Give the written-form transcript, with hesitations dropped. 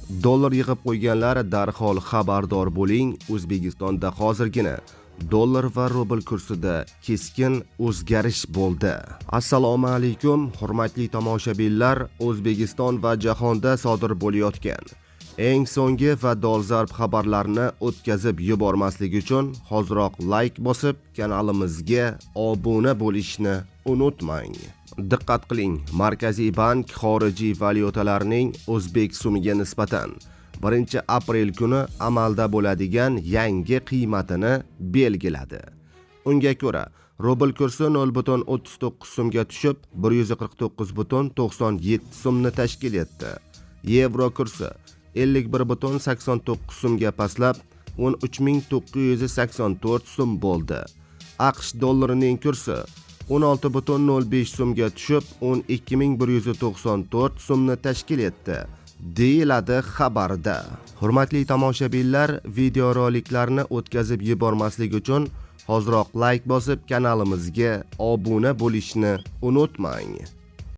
Dollar yig'ib qo'yganlar darhol xabardor bo'ling. O'zbekistonda hozirgina dollar va rubl kursida keskin o'zgarish bo'ldi. Assalomu alaykum, hurmatli tomoshabinlar. O'zbekiston va jahonda sodir bo'layotgan eng so'nggi va dolzarb xabarlarni o'tkazib yubormaslik uchun hoziroq like bosib, kanalimizga obuna bo'lishni unutmang. Diqqat qiling, Markaziy bank xorijiy valyutalarning o'zbek so'miga nisbatan 1 aprel kuni amalda bo'ladigan yangi qiymatini belgiladi. Unga ko'ra, rubl kursi 0.39 so'mga tushib, 149.97 so'mni tashkil etdi. Yevro kursi 51.89 so'mga pastlab 13.984 so'm bo'ldi. AQSh dollarining kursi 16.05 so'mga tushib 12.194 so'mni tashkil etdi, deyiladi xabarda. Hurmatli tomoshabinlar, videoroliklarni o'tkazib yubormaslik uchun hoziroq like bosib, kanalimizga obuna bo'lishni unutmang.